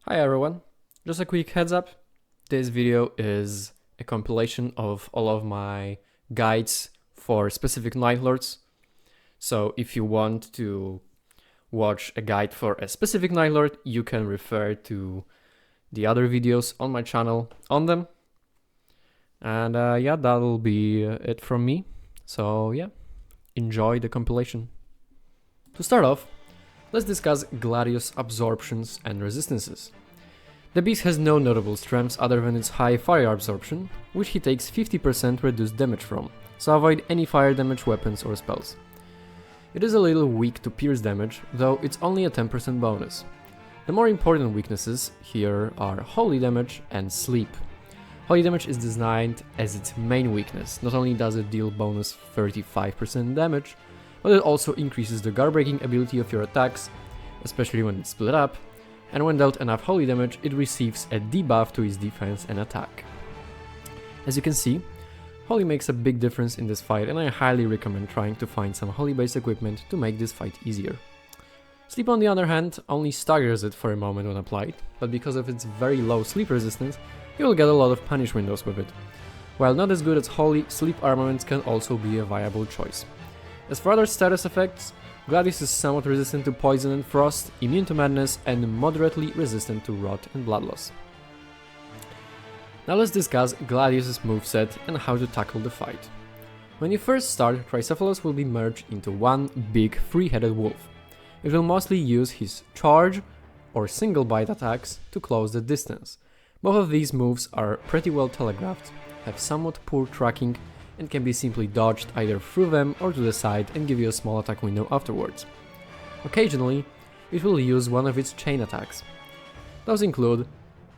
Hi everyone, just a quick heads up, this video is a compilation of all of my guides for specific Nightlords. So if you want to watch a guide for a specific Nightlord, you can refer to the other videos on my channel on them. And yeah, that'll be it from me. So yeah, enjoy the compilation. To start off, let's discuss Gladius absorptions and resistances. The beast has no notable strengths other than its high fire absorption, which he takes 50% reduced damage from, so avoid any fire damage weapons or spells. It is a little weak to pierce damage, though it's only a 10% bonus. The more important weaknesses here are holy damage and sleep. Holy damage is designed as its main weakness. Not only does it deal bonus 35% damage, but it also increases the guard breaking ability of your attacks, especially when it's split up, and when dealt enough holy damage, it receives a debuff to its defense and attack. As you can see, holy makes a big difference in this fight, and I highly recommend trying to find some holy based equipment to make this fight easier. Sleep, on the other hand, only staggers it for a moment when applied, but because of its very low sleep resistance, you will get a lot of punish windows with it. While not as good as holy, sleep armaments can also be a viable choice. As for other status effects, Gladius is somewhat resistant to poison and frost, immune to madness, and moderately resistant to rot and blood loss. Now let's discuss Gladius' moveset and how to tackle the fight. When you first start, Tricephalus will be merged into one big three-headed wolf. It will mostly use his charge or single bite attacks to close the distance. Both of these moves are pretty well telegraphed, have somewhat poor tracking, and can be simply dodged either through them or to the side and give you a small attack window afterwards. Occasionally, it will use one of its chain attacks. Those include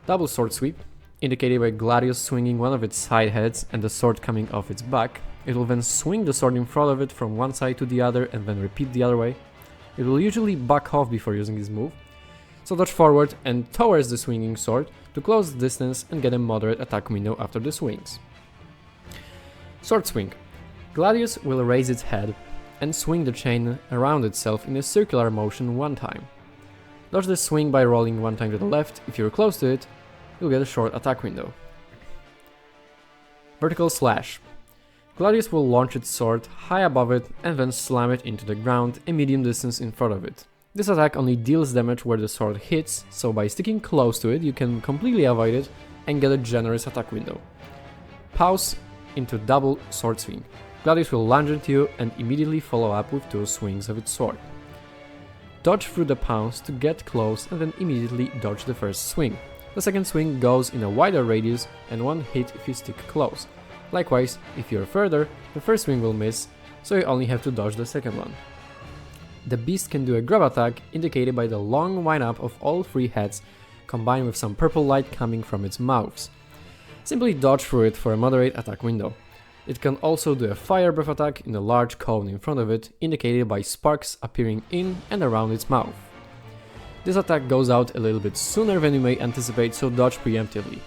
double sword sweep, indicated by Gladius swinging one of its side heads and the sword coming off its back. It will then swing the sword in front of it from one side to the other and then repeat the other way. It will usually back off before using this move, so dodge forward and towards the swinging sword to close the distance and get a moderate attack window after the swings. Sword swing. Gladius will raise its head and swing the chain around itself in a circular motion one time. Dodge the swing by rolling one time to the left. If you're close to it, you'll get a short attack window. Vertical slash. Gladius will launch its sword high above it and then slam it into the ground a medium distance in front of it. This attack only deals damage where the sword hits, so by sticking close to it you can completely avoid it and get a generous attack window. Pause into double sword swing. Gladius will lunge into you and immediately follow up with two swings of its sword. Dodge through the pounce to get close and then immediately dodge the first swing. The second swing goes in a wider radius and one hit if you stick close. Likewise, if you're further, the first swing will miss, so you only have to dodge the second one. The beast can do a grab attack, indicated by the long wind-up of all three heads, combined with some purple light coming from its mouths. Simply dodge through it for a moderate attack window. It can also do a fire breath attack in a large cone in front of it, indicated by sparks appearing in and around its mouth. This attack goes out a little bit sooner than you may anticipate, so dodge preemptively.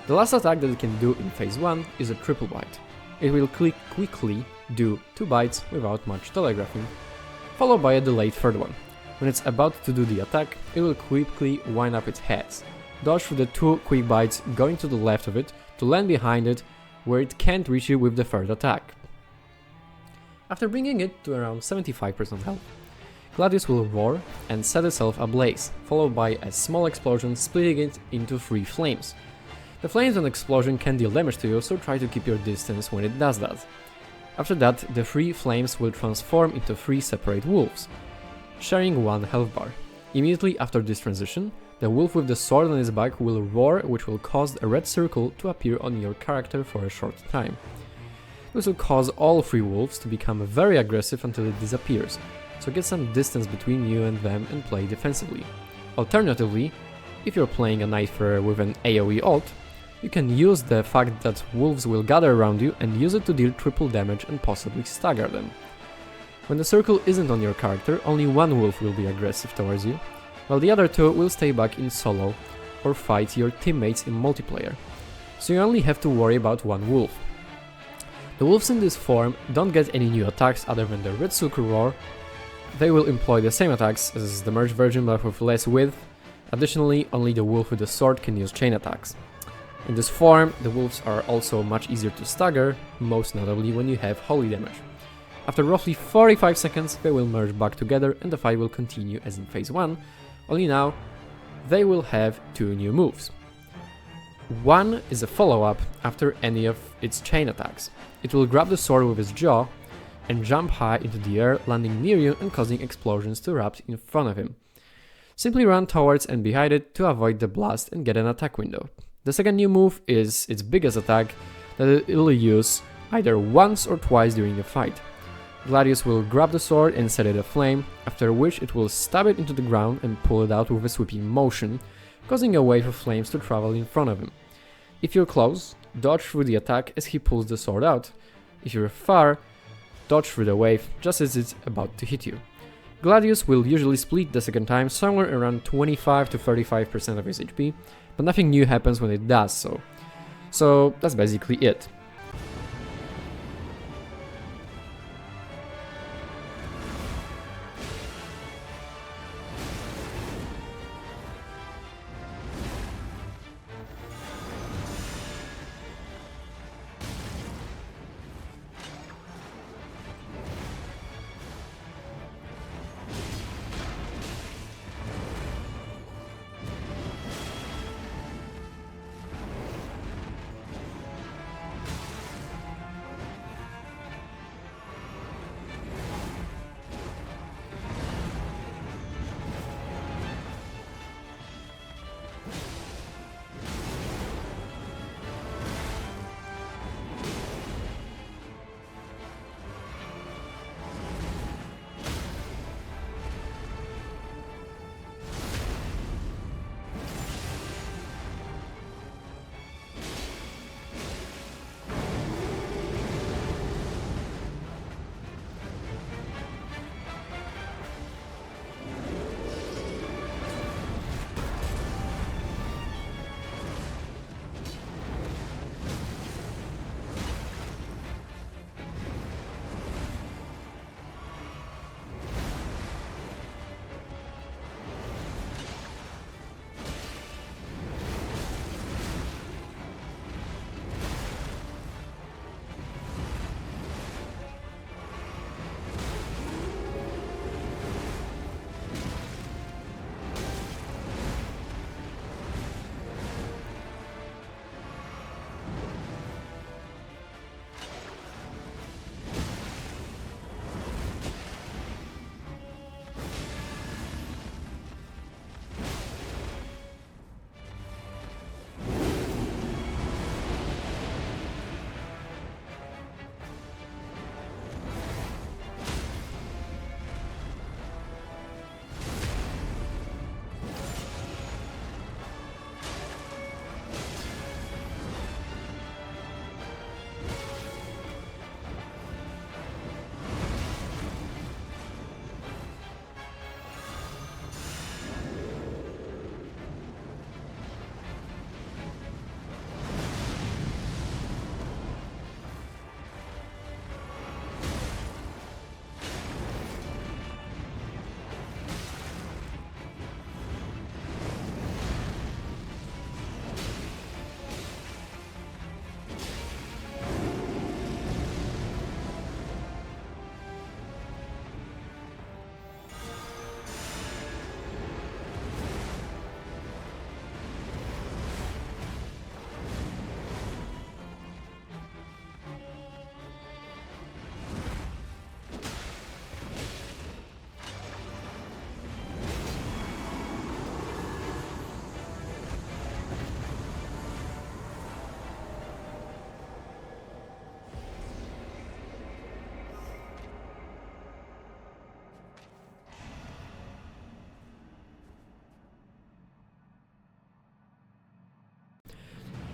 The last attack that it can do in phase 1 is a triple bite. It will quickly do 2 bites without much telegraphing, followed by a delayed third one. When it's about to do the attack, it will quickly wind up its heads. Dodge through the 2 quick bites going to the left of it to land behind it where it can't reach you with the third attack. After bringing it to around 75% health, Gladius will roar and set itself ablaze, followed by a small explosion splitting it into 3 flames. The flames and explosion can deal damage to you, so try to keep your distance when it does that. After that, the 3 flames will transform into 3 separate wolves, sharing 1 health bar. Immediately after this transition, the wolf with the sword on his back will roar, which will cause a red circle to appear on your character for a short time. This will cause all 3 wolves to become very aggressive until it disappears, so get some distance between you and them and play defensively. Alternatively, if you're playing a Nightfarer with an AoE ult, you can use the fact that wolves will gather around you and use it to deal triple damage and possibly stagger them. When the circle isn't on your character, only 1 wolf will be aggressive towards you, while the other 2 will stay back in solo or fight your teammates in multiplayer, so you only have to worry about 1 wolf. The wolves in this form don't get any new attacks other than the Red Circle Roar. They will employ the same attacks as the merged version but with less width, Additionally, only the wolf with the sword can use chain attacks. In this form, the wolves are also much easier to stagger, most notably when you have holy damage. After roughly 45 seconds, they will merge back together and the fight will continue as in phase 1, only now they will have 2 new moves. One is a follow-up after any of its chain attacks. It will grab the sword with its jaw and jump high into the air, landing near you and causing explosions to erupt in front of him. Simply run towards and behind it to avoid the blast and get an attack window. The second new move is its biggest attack that it will use either once or twice during the fight. Gladius will grab the sword and set it aflame, after which it will stab it into the ground and pull it out with a sweeping motion, causing a wave of flames to travel in front of him. If you're close, dodge through the attack as he pulls the sword out. If you're far, dodge through the wave just as it's about to hit you. Gladius will usually split the second time somewhere around 25 to 35% of his HP, but nothing new happens when it does so. So that's basically it.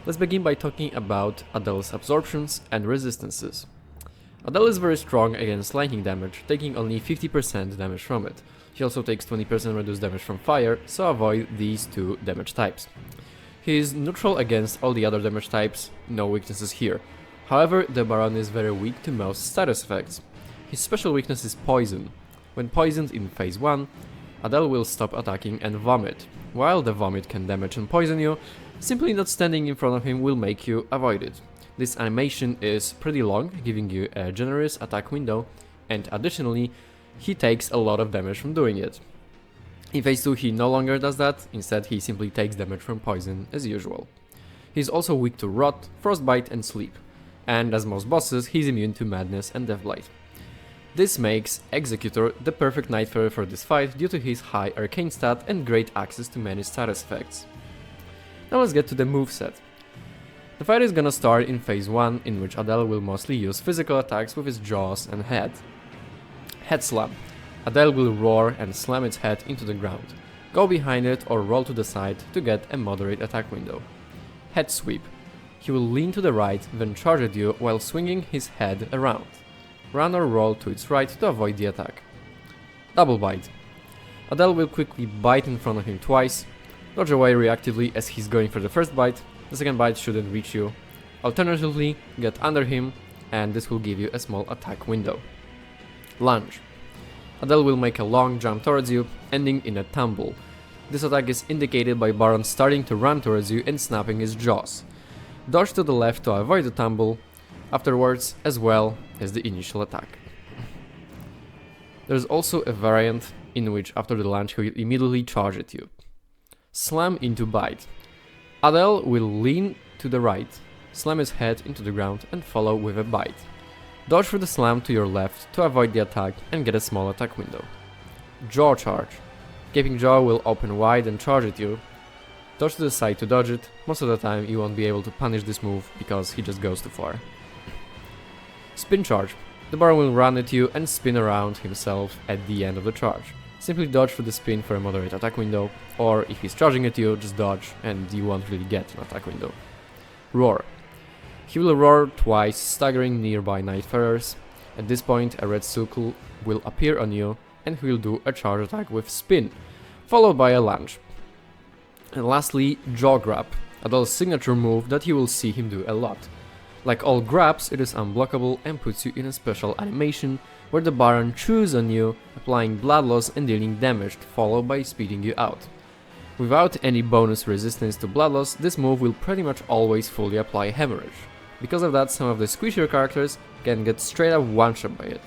Let's begin by talking about Adel's absorptions and resistances. Adel is very strong against lightning damage, taking only 50% damage from it. He also takes 20% reduced damage from fire, so avoid these two damage types. He is neutral against all the other damage types, no weaknesses here. However, the Baron is very weak to most status effects. His special weakness is poison. When poisoned in phase 1, Adel will stop attacking and vomit. While the vomit can damage and poison you, simply not standing in front of him will make you avoid it. This animation is pretty long, giving you a generous attack window, and additionally, he takes a lot of damage from doing it. In phase 2 he no longer does that, instead he simply takes damage from poison as usual. He's also weak to rot, frostbite and sleep, and as most bosses he's immune to madness and deathblight. This makes Executor the perfect Nightfarer for this fight due to his high arcane stat and great access to many status effects. Now let's get to the moveset. The fight is gonna start in phase 1, in which Adel will mostly use physical attacks with his jaws and head. Head slam. Adel will roar and slam its head into the ground. Go behind it or roll to the side to get a moderate attack window. Head sweep. He will lean to the right, then charge at you while swinging his head around. Run or roll to its right to avoid the attack. Double bite. Adel will quickly bite in front of him twice, dodge away reactively as he's going for the first bite, the second bite shouldn't reach you. Alternatively, get under him, and this will give you a small attack window. Lunge. Adel will make a long jump towards you, ending in a tumble. This attack is indicated by Baron starting to run towards you and snapping his jaws. Dodge to the left to avoid the tumble, afterwards as well as the initial attack. There's also a variant in which after the lunge he will immediately charge at you. Slam into bite. Adel will lean to the right, slam his head into the ground and follow with a bite. Dodge for the slam to your left to avoid the attack and get a small attack window. Jaw charge. Gaping jaw will open wide and charge at you. Dodge to the side to dodge it. Most of the time you won't be able to punish this move because he just goes too far. Spin charge. The Baron will run at you and spin around himself at the end of the charge. Simply dodge for the spin for a moderate attack window, or if he's charging at you, just dodge and you won't really get an attack window. Roar. He will roar twice, staggering nearby Nightfarers. At this point, a red circle will appear on you, and he will do a charge attack with spin, followed by a lunge. And lastly, jaw grab, Adel's signature move that you will see him do a lot. Like all grabs, it is unblockable and puts you in a special animation where the Baron chews on you, applying blood loss and dealing damage, followed by speeding you out. Without any bonus resistance to blood loss, this move will pretty much always fully apply hemorrhage. Because of that, some of the squishier characters can get straight up one-shot by it.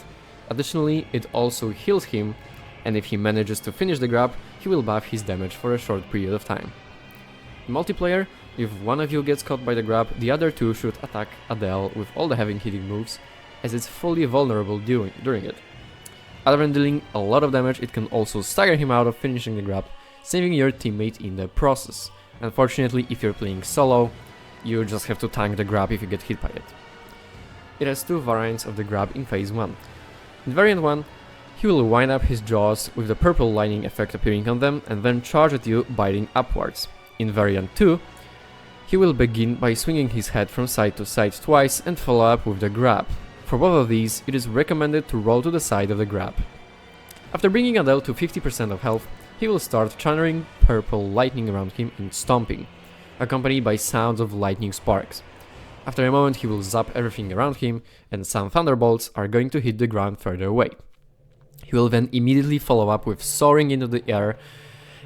Additionally, it also heals him, and if he manages to finish the grab, he will buff his damage for a short period of time. In multiplayer, if one of you gets caught by the grab, the other two should attack Adel with all the heavy hitting moves, as it's fully vulnerable during it. Other than dealing a lot of damage, it can also stagger him out of finishing the grab, saving your teammate in the process. Unfortunately, if you're playing solo, you just have to tank the grab if you get hit by it. It has two variants of the grab in phase 1. In variant 1, he will wind up his jaws with the purple lightning effect appearing on them and then charge at you, biting upwards. In variant 2, he will begin by swinging his head from side to side twice and follow up with the grab. For both of these, it is recommended to roll to the side of the grab. After bringing Adel to 50% of health, he will start channeling purple lightning around him and stomping, accompanied by sounds of lightning sparks. After a moment he will zap everything around him, and some thunderbolts are going to hit the ground further away. He will then immediately follow up with soaring into the air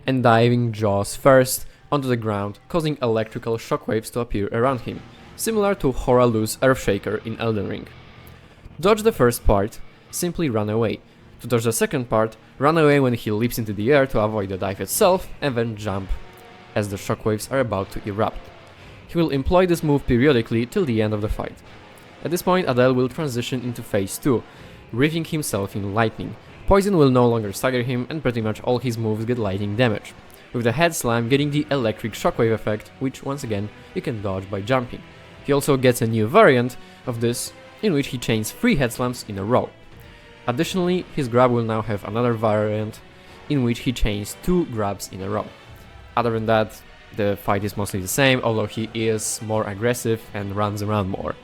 and diving jaws first onto the ground, causing electrical shockwaves to appear around him, similar to Horalu's Earthshaker in Elden Ring. Dodge the first part, simply run away. To dodge the second part, run away when he leaps into the air to avoid the dive itself, and then jump as the shockwaves are about to erupt. He will employ this move periodically till the end of the fight. At this point, Adel will transition into phase 2, wreathing himself in lightning. Poison will no longer stagger him, and pretty much all his moves get lightning damage, with the head slam getting the electric shockwave effect, which once again you can dodge by jumping. He also gets a new variant of this, in which he chains 3 head slams in a row. Additionally, his grab will now have another variant, in which he chains 2 grabs in a row. Other than that, the fight is mostly the same, although he is more aggressive and runs around more.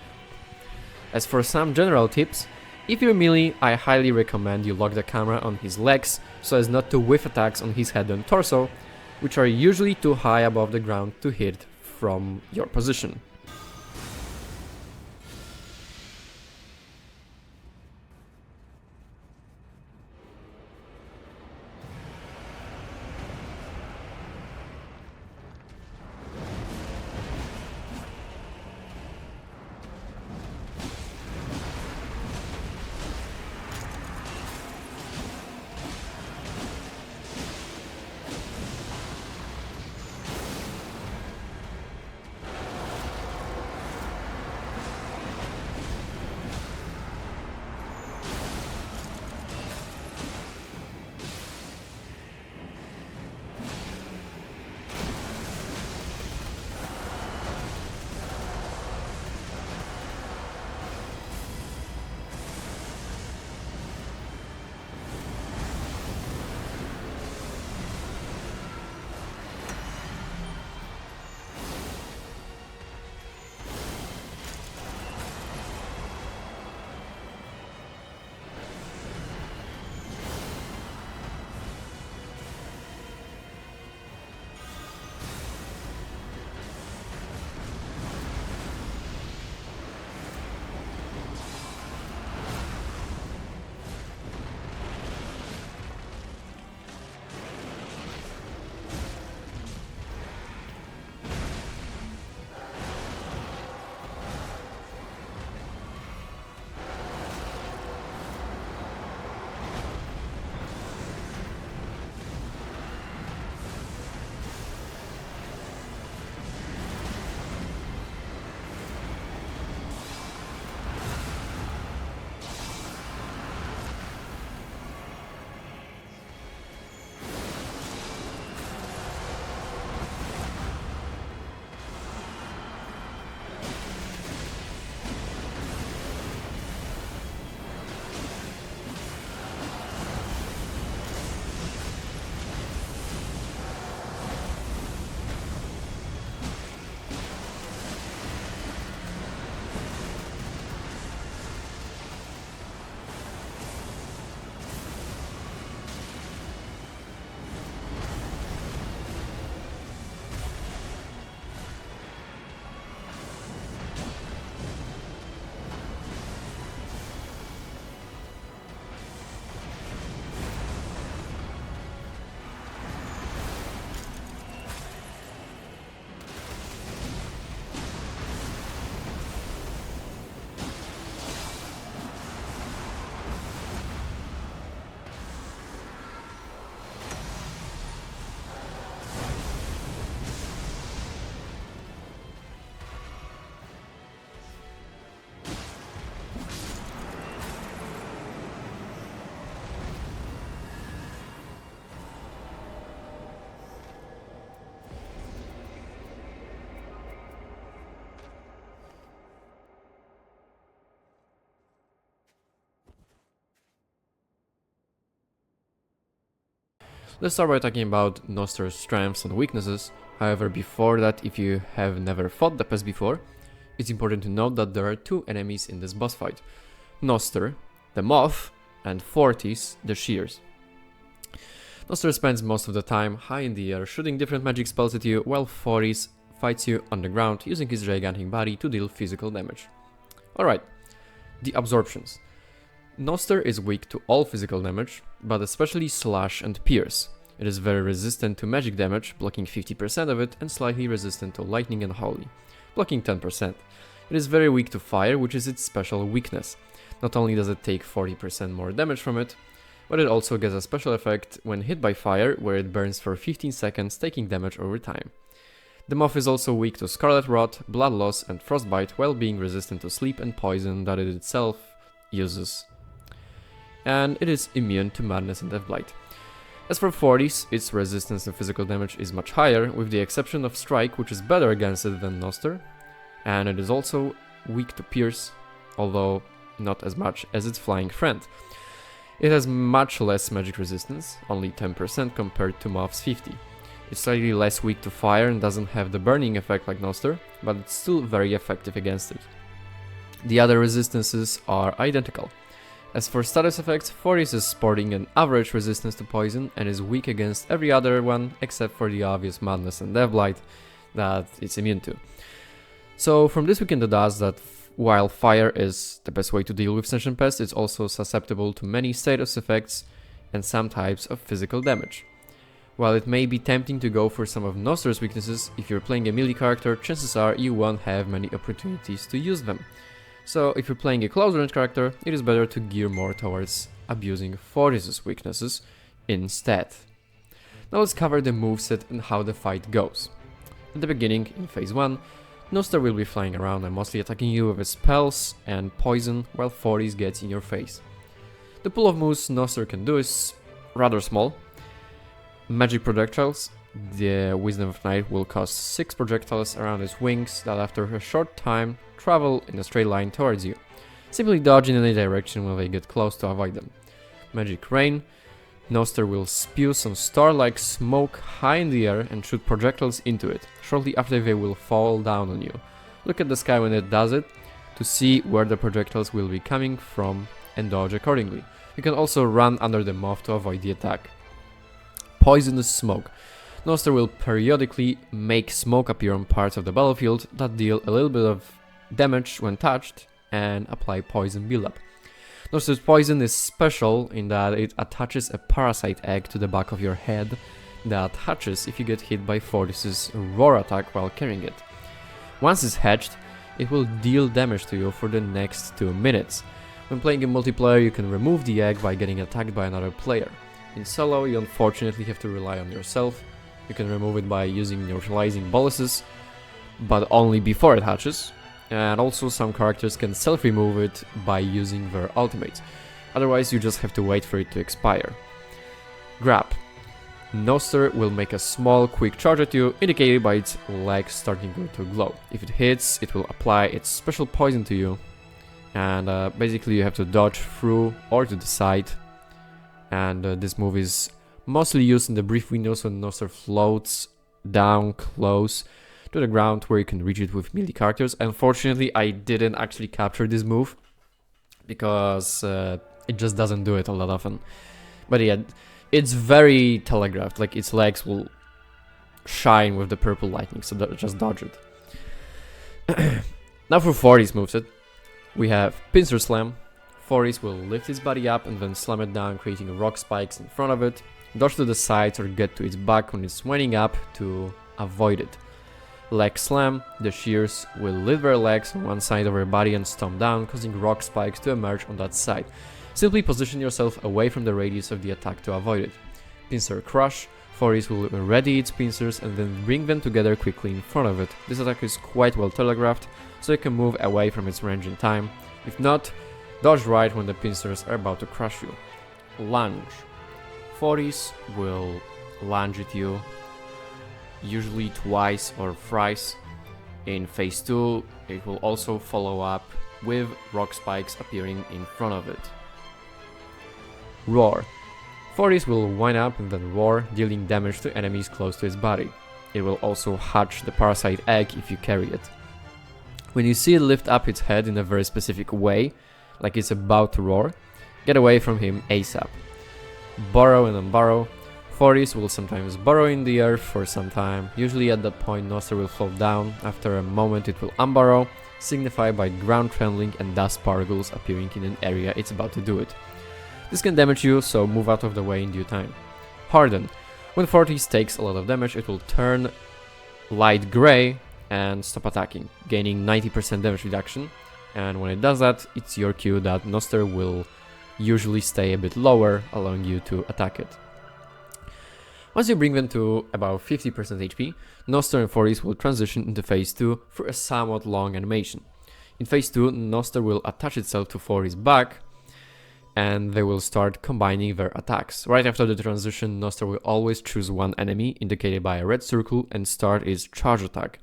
As for some general tips, if you're melee, I highly recommend you lock the camera on his legs so as not to whiff attacks on his head and torso, which are usually too high above the ground to hit from your position. Let's start by talking about Gnoster's strengths and weaknesses. However, before that, if you have never fought the pest before, it's important to note that there are two enemies in this boss fight. Gnoster, the Moth, and Fortis, the Shears. Gnoster spends most of the time high in the air shooting different magic spells at you, while Fortis fights you on the ground using his gigantic body to deal physical damage. Alright, the absorptions. Gnoster is weak to all physical damage, but especially slash and pierce. It is very resistant to magic damage, blocking 50% of it, and slightly resistant to lightning and holy, blocking 10%. It is very weak to fire, which is its special weakness. Not only does it take 40% more damage from it, but it also gets a special effect when hit by fire, where it burns for 15 seconds, taking damage over time. The Moth is also weak to Scarlet Rot, Blood Loss, and Frostbite, while being resistant to sleep and poison that it itself uses. And it is immune to Madness and Deathblight. As for Fortis, its resistance to physical damage is much higher, with the exception of Strike, which is better against it than Gnoster, and it is also weak to Pierce, although not as much as its flying friend. It has much less magic resistance, only 10% compared to Moth's 50. It's slightly less weak to fire and doesn't have the burning effect like Gnoster, but it's still very effective against it. The other resistances are identical. As for status effects, Fortis is sporting an average resistance to poison and is weak against every other one except for the obvious Madness and Deathblight that it's immune to. So from this we can deduce that while fire is the best way to deal with Sentient Pest, it's also susceptible to many status effects and some types of physical damage. While it may be tempting to go for some of Gnoster's weaknesses, if you're playing a melee character, chances are you won't have many opportunities to use them. So if you're playing a close range character, it is better to gear more towards abusing Fortis' weaknesses instead. Now let's cover the moveset and how the fight goes. At the beginning, in phase 1, Gnoster will be flying around and mostly attacking you with his spells and poison, while Fortis gets in your face. The pool of moves Gnoster can do is rather small. Magic projectiles. The Wisdom of Night will cause 6 projectiles around his wings that after a short time travel in a straight line towards you. Simply dodge in any direction when they get close to avoid them. Magic Rain. Gnoster will spew some star-like smoke high in the air and shoot projectiles into it. Shortly after they will fall down on you. Look at the sky when it does it to see where the projectiles will be coming from and dodge accordingly. You can also run under the Moth to avoid the attack. Poisonous Smoke. Gnoster will periodically make smoke appear on parts of the battlefield that deal a little bit of damage when touched and apply poison buildup. Gnoster's poison is special in that it attaches a parasite egg to the back of your head that hatches if you get hit by Fortis' roar attack while carrying it. Once it's hatched, it will deal damage to you for the next 2 minutes. When playing in multiplayer, you can remove the egg by getting attacked by another player. In solo, you unfortunately have to rely on yourself. You can remove it by using neutralizing boluses, but only before it hatches. And also some characters can self-remove it by using their ultimates. Otherwise you just have to wait for it to expire. Grab. Gnoster will make a small quick charge at you, indicated by its legs starting to glow. If it hits, it will apply its special poison to you. And basically you have to dodge through or to the side. And this move is mostly used in the brief windows when Gnoster floats down close to the ground where you can reach it with melee characters. Unfortunately, I didn't actually capture this move because it just doesn't do it all that often. But yeah, it's very telegraphed, like its legs will shine with the purple lightning, so just dodge it. Now for Fortis moveset, we have Pincer Slam. Fortis will lift its body up and then slam it down, creating rock spikes in front of it. Dodge to the sides or get to its back when it's winding up to avoid it. Leg Slam. The Shears will lift their legs on one side of their body and stomp down, causing rock spikes to emerge on that side. Simply position yourself away from the radius of the attack to avoid it. Pincer Crush. Fortis will ready its pincers and then bring them together quickly in front of it. This attack is quite well telegraphed, so it can move away from its range in time. If not, dodge right when the pincers are about to crush you. Lunge. Fortis will lunge at you, usually twice or thrice. In phase 2, it will also follow up with rock spikes appearing in front of it. Roar. Fortis will wind up and then roar, dealing damage to enemies close to its body. It will also hatch the parasite egg if you carry it. When you see it lift up its head in a very specific way, like it's about to roar, get away from him ASAP. Burrow and unburrow. Fortis will sometimes burrow in the earth for some time. Usually at that point Gnoster will float down. After a moment it will unburrow, signified by ground trembling and dust particles appearing in an area it's about to do it. This can damage you, so move out of the way in due time. Harden. When Fortis takes a lot of damage, it will turn light grey and stop attacking, gaining 90% damage reduction. And when it does that, it's your cue that Gnoster will usually stay a bit lower, allowing you to attack it. Once you bring them to about 50% HP, Gnoster and Fortis will transition into phase 2 through a somewhat long animation. In phase 2, Gnoster will attach itself to Fortis' back, and they will start combining their attacks. Right after the transition, Gnoster will always choose one enemy, indicated by a red circle, and start its charge attack.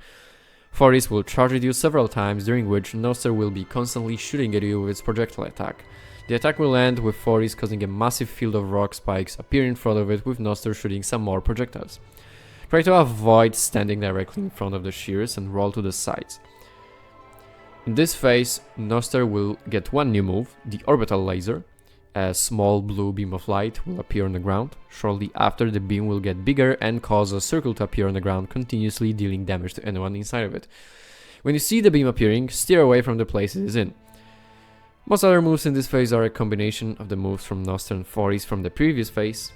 Fortis will charge at you several times, during which Gnoster will be constantly shooting at you with its projectile attack. The attack will end with Fortis causing a massive field of rock spikes appear in front of it, with Gnoster shooting some more projectiles. Try to avoid standing directly in front of the shears and roll to the sides. In this phase, Gnoster will get one new move, the Orbital Laser. A small blue beam of light will appear on the ground. Shortly after, the beam will get bigger and cause a circle to appear on the ground, continuously dealing damage to anyone inside of it. When you see the beam appearing, steer away from the place it is in. Most other moves in this phase are a combination of the moves from Gnoster and Fortis from the previous phase.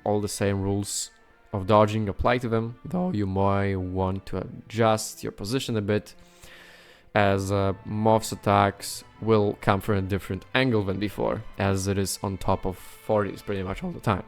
All the same rules of dodging apply to them, though you might want to adjust your position a bit, as Moth's attacks will come from a different angle than before, as it is on top of Fortis pretty much all the time.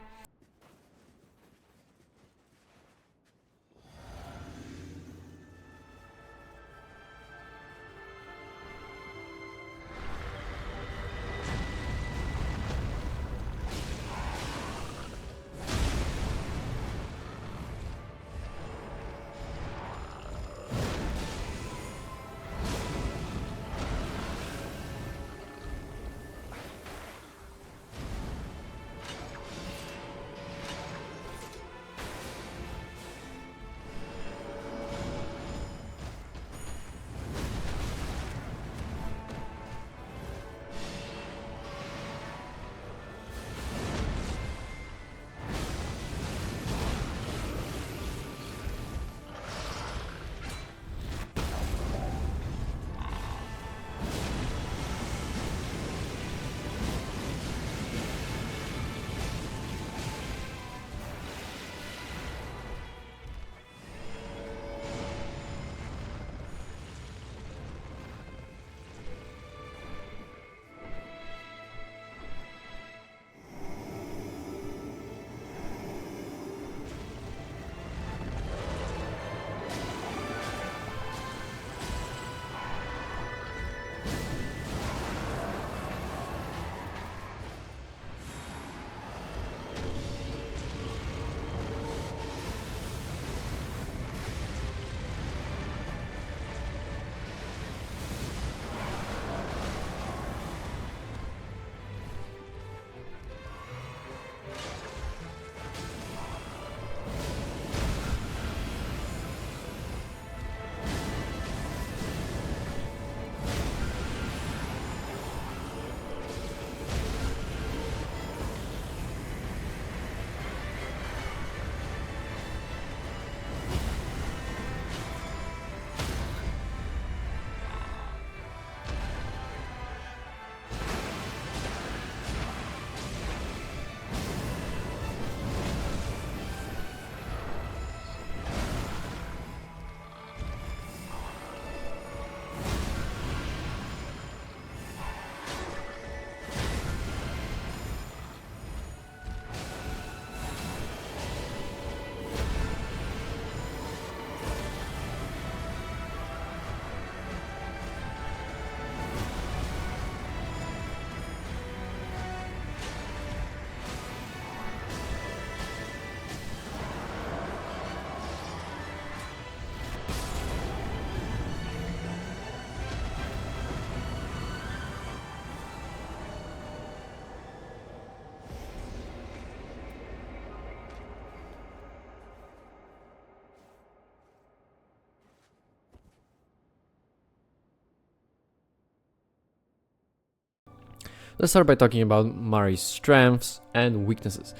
Let's start by talking about Mari's strengths and weaknesses.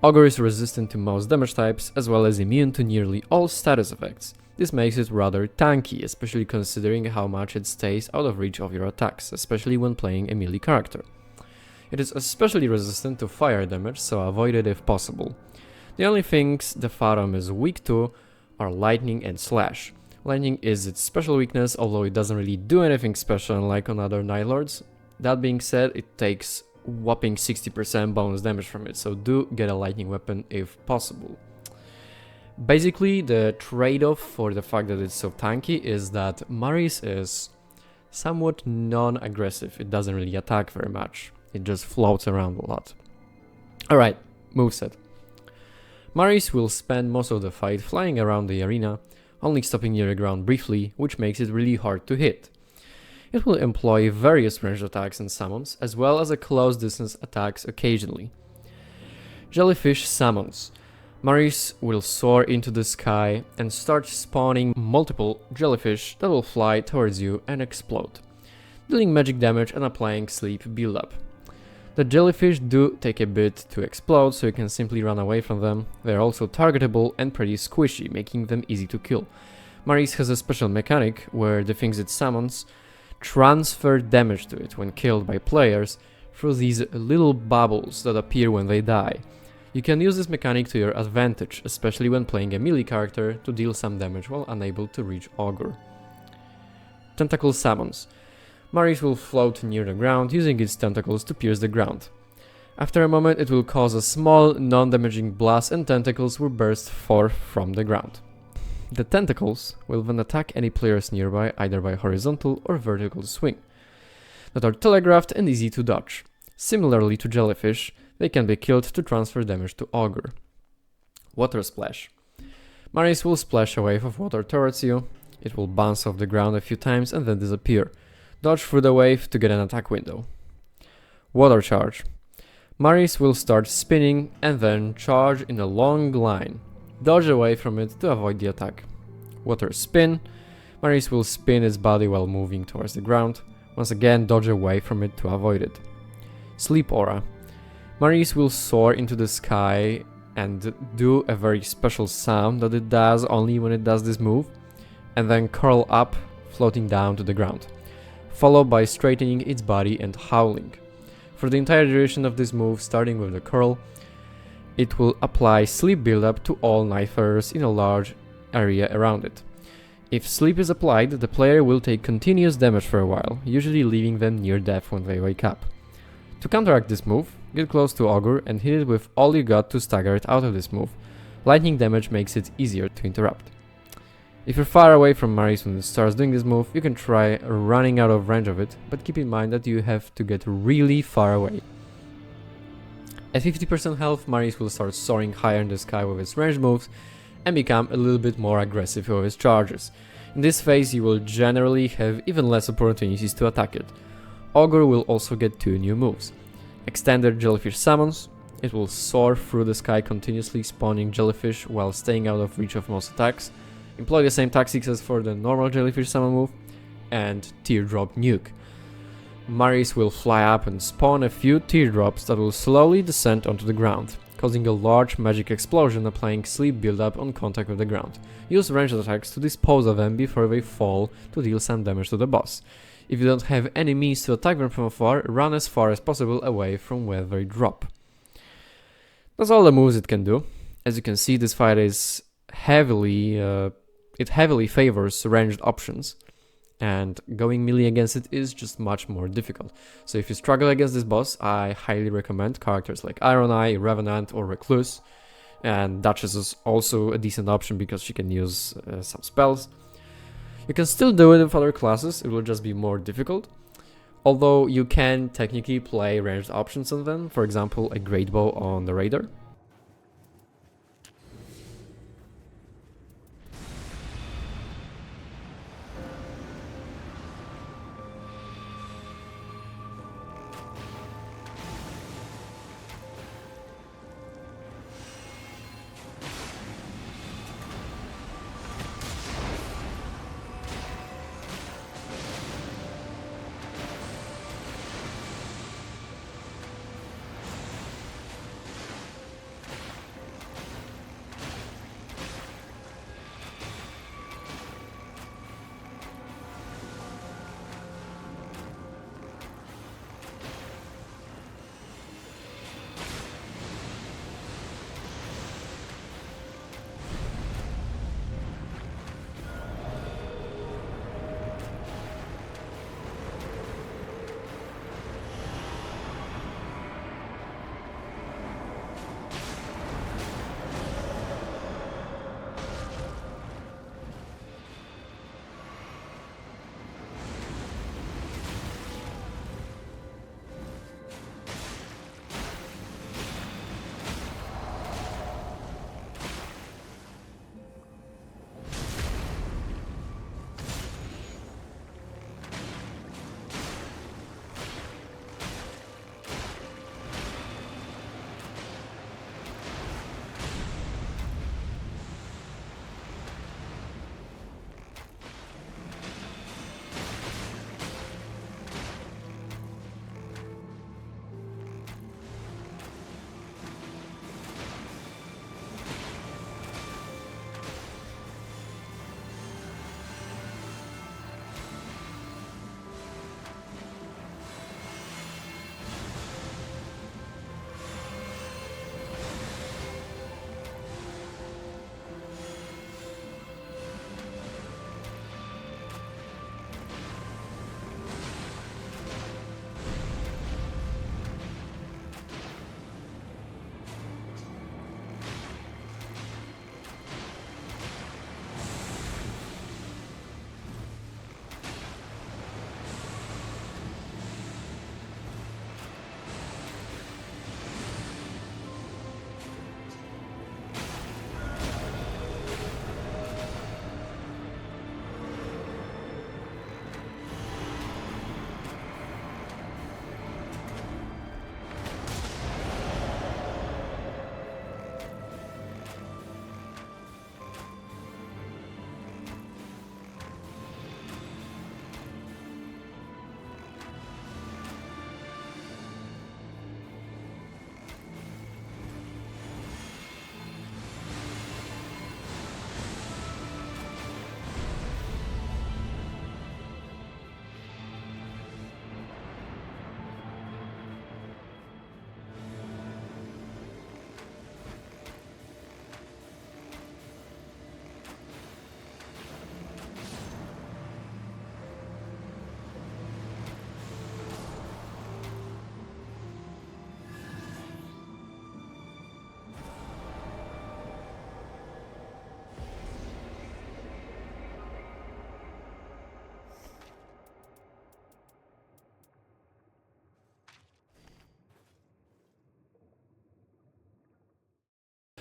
Ogre is resistant to most damage types, as well as immune to nearly all status effects. This makes it rather tanky, especially considering how much it stays out of reach of your attacks, especially when playing a melee character. It is especially resistant to fire damage, so avoid it if possible. The only things the Fathom is weak to are lightning and slash. Lightning is its special weakness, although it doesn't really do anything special unlike on other Nightlords. That being said, it takes whopping 60% bonus damage from it, so do get a lightning weapon if possible. Basically, the trade-off for the fact that it's so tanky is that Mari's is somewhat non-aggressive. It doesn't really attack very much. It just floats around a lot. Alright, moveset. Mari's will spend most of the fight flying around the arena, only stopping near the ground briefly, which makes it really hard to hit. It will employ various ranged attacks and summons, as well as a close distance attacks occasionally. Jellyfish summons. Mari's will soar into the sky and start spawning multiple jellyfish that will fly towards you and explode, dealing magic damage and applying sleep build-up. The jellyfish do take a bit to explode, so you can simply run away from them. They are also targetable and pretty squishy, making them easy to kill. Mari's has a special mechanic where the things it summons transfer damage to it when killed by players through these little bubbles that appear when they die. You can use this mechanic to your advantage, especially when playing a melee character, to deal some damage while unable to reach Ogre. Tentacle summons. Mari's will float near the ground, using its tentacles to pierce the ground. After a moment, it will cause a small, non-damaging blast and tentacles will burst forth from the ground. The tentacles will then attack any players nearby, either by horizontal or vertical swing, that are telegraphed and easy to dodge. Similarly to jellyfish, they can be killed to transfer damage to Ogre. Water Splash. Mari's will splash a wave of water towards you. It will bounce off the ground a few times and then disappear. Dodge through the wave to get an attack window. Water Charge. Mari's will start spinning and then charge in a long line. Dodge away from it to avoid the attack. Water Spin. Mari's will spin its body while moving towards the ground. Once again, dodge away from it to avoid it. Sleep Aura. Mari's will soar into the sky and do a very special sound that it does only when it does this move, and then curl up, floating down to the ground, followed by straightening its body and howling. For the entire duration of this move, starting with the curl, it will apply sleep build-up to all Nightfarers in a large area around it. If sleep is applied, the player will take continuous damage for a while, usually leaving them near death when they wake up. To counteract this move, get close to Ogre and hit it with all you got to stagger it out of this move. Lightning damage makes it easier to interrupt. If you're far away from Mari's when it starts doing this move, you can try running out of range of it, but keep in mind that you have to get really far away. At 50% health, Mari's will start soaring higher in the sky with its range moves and become a little bit more aggressive with its charges. In this phase, you will generally have even less opportunities to attack it. Ogre will also get 2 new moves. Extended Jellyfish Summons. It will soar through the sky continuously spawning jellyfish while staying out of reach of most attacks. Employ the same tactics as for the normal Jellyfish Summon move. And Teardrop Nuke. Mari's will fly up and spawn a few teardrops that will slowly descend onto the ground, causing a large magic explosion, applying sleep build-up on contact with the ground. Use ranged attacks to dispose of them before they fall to deal some damage to the boss. If you don't have any means to attack them from afar, run as far as possible away from where they drop. That's all the moves it can do. As you can see, this fight is heavily favors ranged options, and going melee against it is just much more difficult. So if you struggle against this boss, I highly recommend characters like Iron Eye, Revenant or Recluse, and Duchess is also a decent option because she can use some spells. You can still do it with other classes, it will just be more difficult, although you can technically play ranged options on them, for example a Great Bow on the Raider.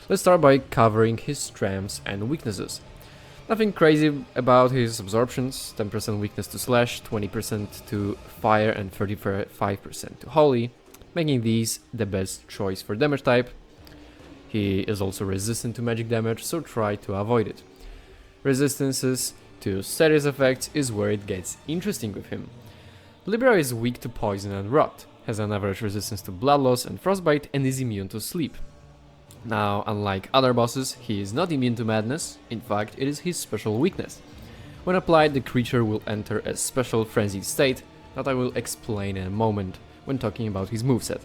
Let's start by covering his strengths and weaknesses. Nothing crazy about his absorptions, 10% weakness to slash, 20% to fire and 35% to holy, making these the best choice for damage type. He is also resistant to magic damage, so try to avoid it. Resistances to status effects is where it gets interesting with him. Libra is weak to poison and rot, has an average resistance to blood loss and frostbite, and is immune to sleep. Now, unlike other bosses, he is not immune to madness. In fact, it is his special weakness. When applied, the creature will enter a special frenzied state that I will explain in a moment when talking about his moveset.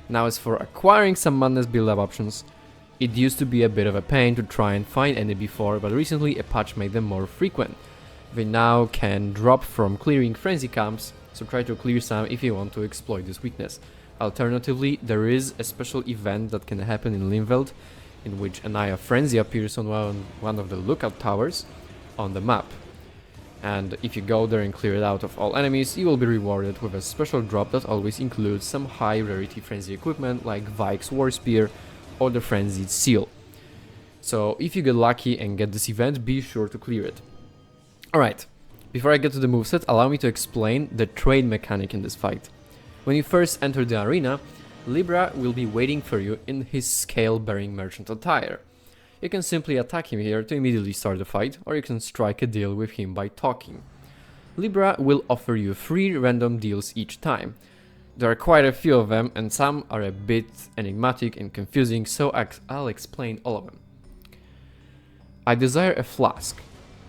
Now, as for acquiring some madness build-up options, it used to be a bit of a pain to try and find any before, but recently a patch made them more frequent. They now can drop from clearing frenzy camps, so try to clear some if you want to exploit this weakness. Alternatively, there is a special event that can happen in Linveld, in which an Eye of Frenzy appears on one of the lookout towers on the map. And if you go there and clear it out of all enemies, you will be rewarded with a special drop that always includes some high rarity frenzy equipment like Vike's War Spear or the Frenzied Seal. So if you get lucky and get this event, be sure to clear it. Alright, before I get to the moveset, allow me to explain the trade mechanic in this fight. When you first enter the arena, Libra will be waiting for you in his scale-bearing merchant attire. You can simply attack him here to immediately start the fight, or you can strike a deal with him by talking. Libra will offer you 3 random deals each time. There are quite a few of them, and some are a bit enigmatic and confusing, so I'll explain all of them. I desire a flask.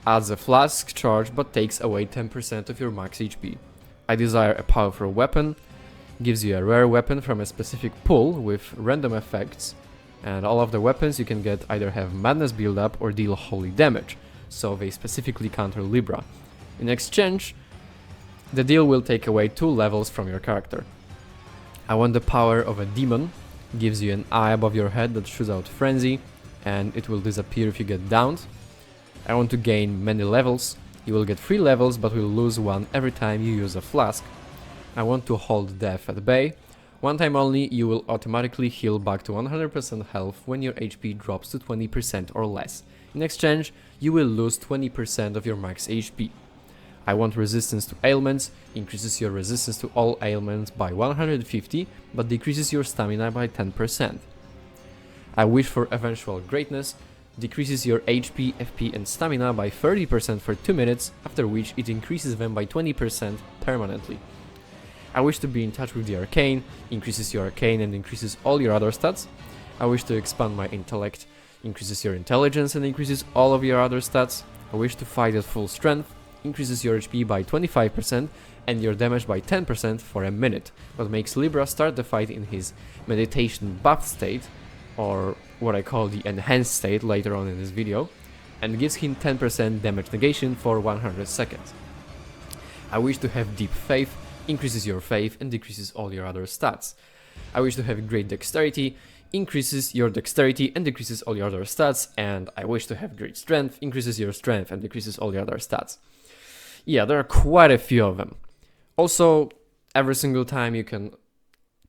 Adds a flask charge but takes away 10% of your max HP. I desire a powerful weapon. Gives you a rare weapon from a specific pool with random effects, and all of the weapons you can get either have madness build up or deal holy damage, so they specifically counter Libra. In exchange, the deal will take away 2 levels from your character. I want the power of a demon. Gives you an eye above your head that shoots out frenzy, and it will disappear if you get downed. I want to gain many levels. You will get 3 levels but will lose 1 every time you use a flask. I want to hold death at bay. One time only, you will automatically heal back to 100% health when your HP drops to 20% or less. In exchange, you will lose 20% of your max HP. I want resistance to ailments. Increases your resistance to all ailments by 150, but decreases your stamina by 10%. I wish for eventual greatness. Decreases your HP, FP and stamina by 30% for 2 minutes, after which it increases them by 20% permanently. I wish to be in touch with the arcane, increases your arcane and increases all your other stats. I wish to expand my intellect, increases your intelligence and increases all of your other stats. I wish to fight at full strength, increases your HP by 25% and your damage by 10% for a minute, but makes Libra start the fight in his meditation buff state, or what I call the enhanced state later on in this video, and gives him 10% damage negation for 100 seconds. I wish to have deep faith, increases your faith and decreases all your other stats. I wish to have great dexterity, increases your dexterity and decreases all your other stats, and I wish to have great strength, increases your strength and decreases all your other stats. Yeah, there are quite a few of them. Also, every single time you can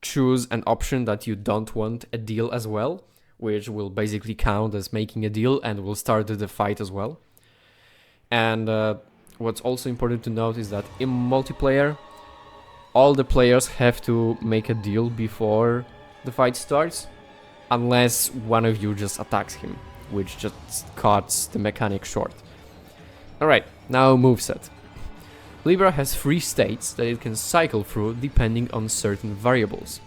choose an option that you don't want a deal as well, which will basically count as making a deal and will start the fight as well. And what's also important to note is that in multiplayer, all the players have to make a deal before the fight starts, unless one of you just attacks him, which just cuts the mechanic short. Alright, now moveset. Libra has 3 states that it can cycle through depending on certain variables.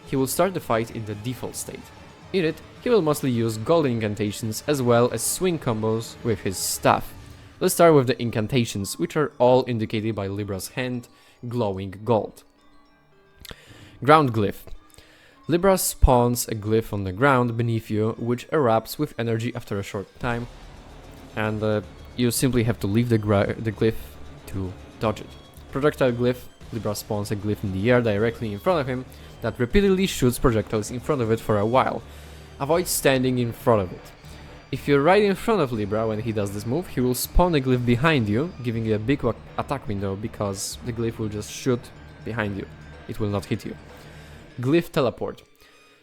He will start the fight in the default state. In it, he will mostly use golden incantations as well as swing combos with his staff. Let's start with the incantations, which are all indicated by Libra's hand, glowing gold. Ground Glyph. Libra spawns a glyph on the ground beneath you, which erupts with energy after a short time, and you simply have to leave the glyph to dodge it. Projectile Glyph. Libra spawns a glyph in the air directly in front of him that repeatedly shoots projectiles in front of it for a while. Avoid standing in front of it. If you're right in front of Libra when he does this move, he will spawn a glyph behind you, giving you a big attack window because the glyph will just shoot behind you. It will not hit you. Glyph Teleport.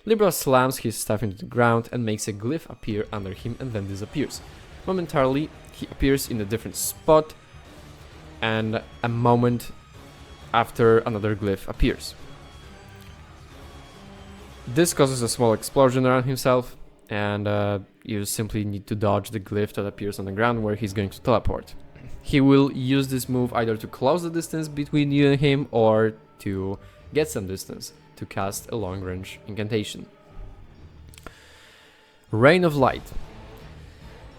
Libra slams his staff into the ground and makes a glyph appear under him and then disappears. Momentarily, he appears in a different spot, and a moment after another glyph appears. This causes a small explosion around himself, and you simply need to dodge the glyph that appears on the ground where he's going to teleport. He will use this move either to close the distance between you and him or to get some distance to cast a long-range incantation. Rain of Light.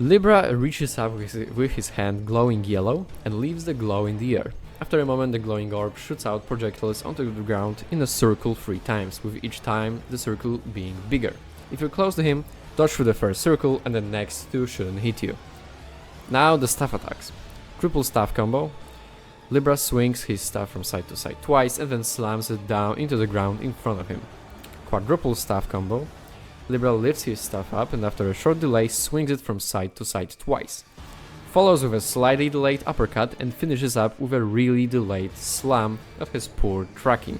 Libra reaches up with his hand glowing yellow and leaves the glow in the air. After a moment, the glowing orb shoots out projectiles onto the ground in a circle 3 times, with each time the circle being bigger. If you're close to him, dodge through the first circle and the next 2 shouldn't hit you. Now the staff attacks. Triple staff combo. Libra swings his staff from side to side twice and then slams it down into the ground in front of him. Quadruple staff combo. Libra lifts his staff up and after a short delay swings it from side to side twice. Follows with a slightly delayed uppercut and finishes up with a really delayed slam that has poor tracking.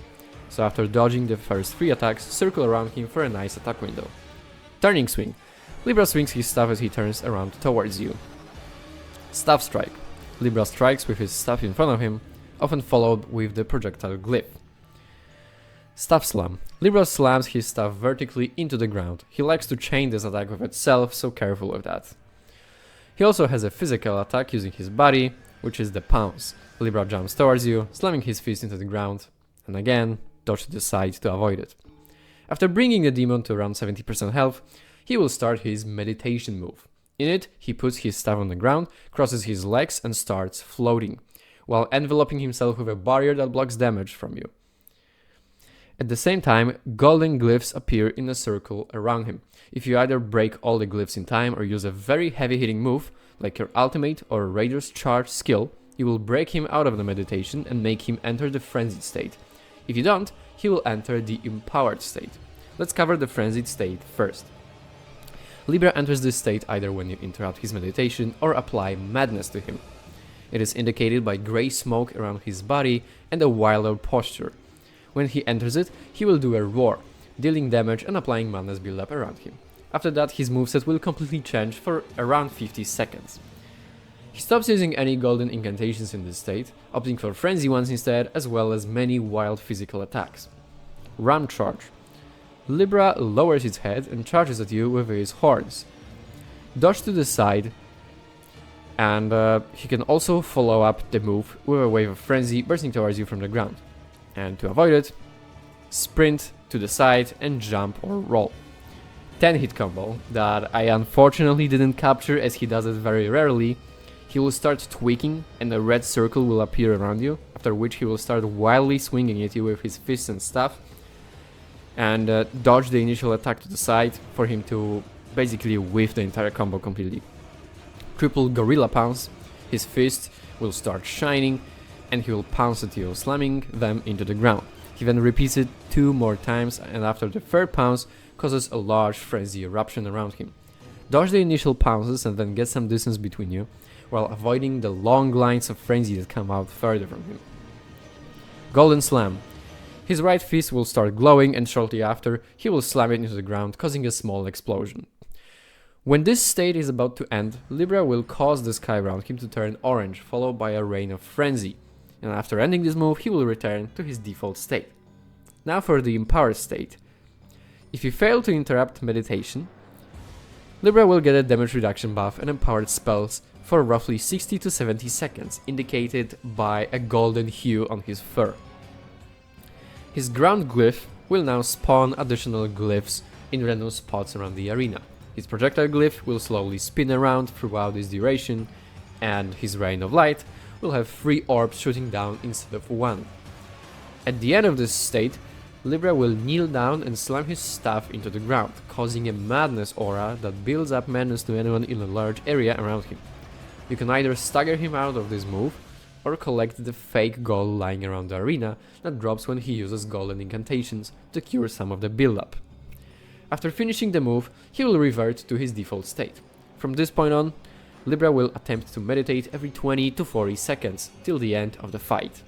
So after dodging the first 3 attacks, circle around him for a nice attack window. Turning swing. Libra swings his staff as he turns around towards you. Staff strike. Libra strikes with his staff in front of him, often followed with the projectile glyph. Staff slam. Libra slams his staff vertically into the ground. He likes to chain this attack with itself, so careful with that. He also has a physical attack using his body, which is the pounce. Libra jumps towards you, slamming his fist into the ground, and again, dodge to the side to avoid it. After bringing the demon to around 70% health, he will start his meditation move. In it, he puts his staff on the ground, crosses his legs and starts floating, while enveloping himself with a barrier that blocks damage from you. At the same time, golden glyphs appear in a circle around him. If you either break all the glyphs in time or use a very heavy hitting move, like your ultimate or Raider's Charge skill, you will break him out of the meditation and make him enter the frenzied state. If you don't, he will enter the empowered state. Let's cover the frenzied state first. Libra enters this state either when you interrupt his meditation or apply madness to him. It is indicated by grey smoke around his body and a wilder posture. When he enters it, he will do a roar, dealing damage and applying madness build-up around him. After that, his moveset will completely change for around 50 seconds. He stops using any golden incantations in this state, opting for frenzy ones instead, as well as many wild physical attacks. Ram charge. Libra lowers its head and charges at you with his horns. Dodge to the side, and he can also follow up the move with a wave of frenzy bursting towards you from the ground. And to avoid it, sprint to the side and jump or roll. 10 hit combo that I unfortunately didn't capture as he does it very rarely. He will start tweaking and a red circle will appear around you, after which he will start wildly swinging at you with his fists and staff, and dodge the initial attack to the side for him to basically whiff the entire combo completely. Triple gorilla pounce. His fist will start shining and he will pounce at you, slamming them into the ground. He then repeats it 2 more times and after the 3rd pounce causes a large frenzy eruption around him. Dodge the initial pounces and then get some distance between you, while avoiding the long lines of frenzy that come out further from him. Golden Slam. His right fist will start glowing and shortly after, he will slam it into the ground, causing a small explosion. When this state is about to end, Libra will cause the sky around him to turn orange, followed by a rain of frenzy. And after ending this move, he will return to his default state. Now for the empowered state. If you fail to interrupt meditation, Libra will get a damage reduction buff and empowered spells for roughly 60 to 70 seconds, indicated by a golden hue on his fur. His ground glyph will now spawn additional glyphs in random spots around the arena. His projectile glyph will slowly spin around throughout this duration, and his Rain of Light will have 3 orbs shooting down instead of 1. At the end of this state, Libra will kneel down and slam his staff into the ground, causing a madness aura that builds up madness to anyone in a large area around him. You can either stagger him out of this move, or collect the fake gold lying around the arena that drops when he uses golden incantations to cure some of the build-up. After finishing the move, he will revert to his default state. From this point on, Libra will attempt to meditate every 20 to 40 seconds till the end of the fight.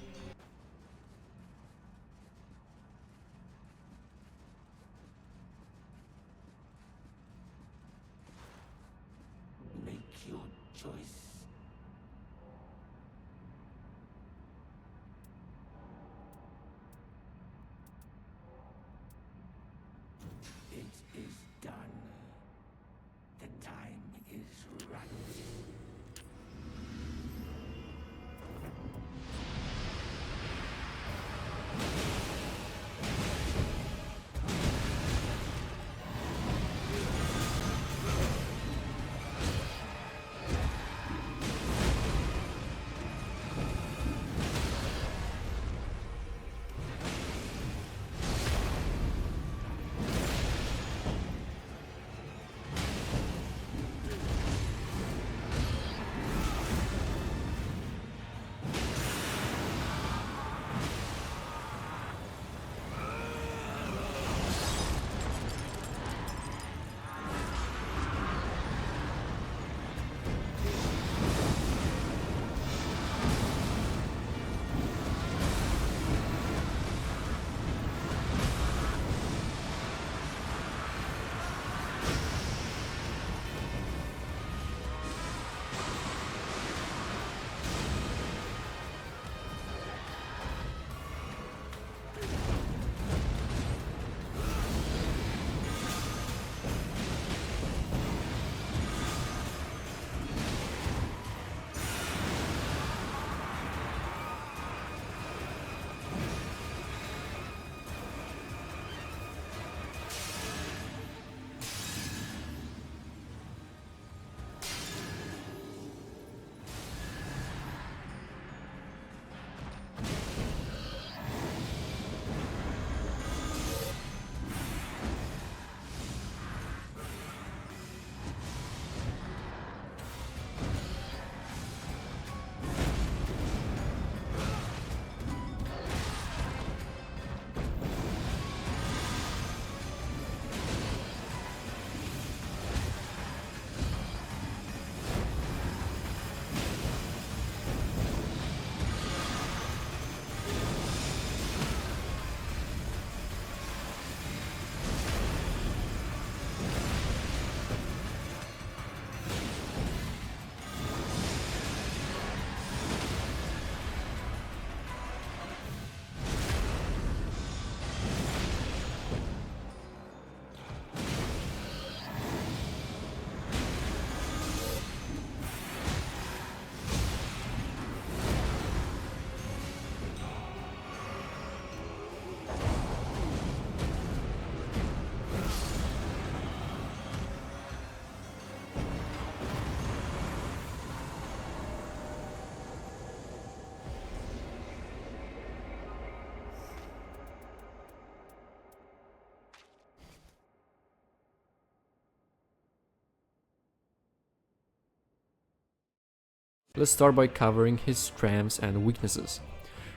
Let's start by covering his strengths and weaknesses.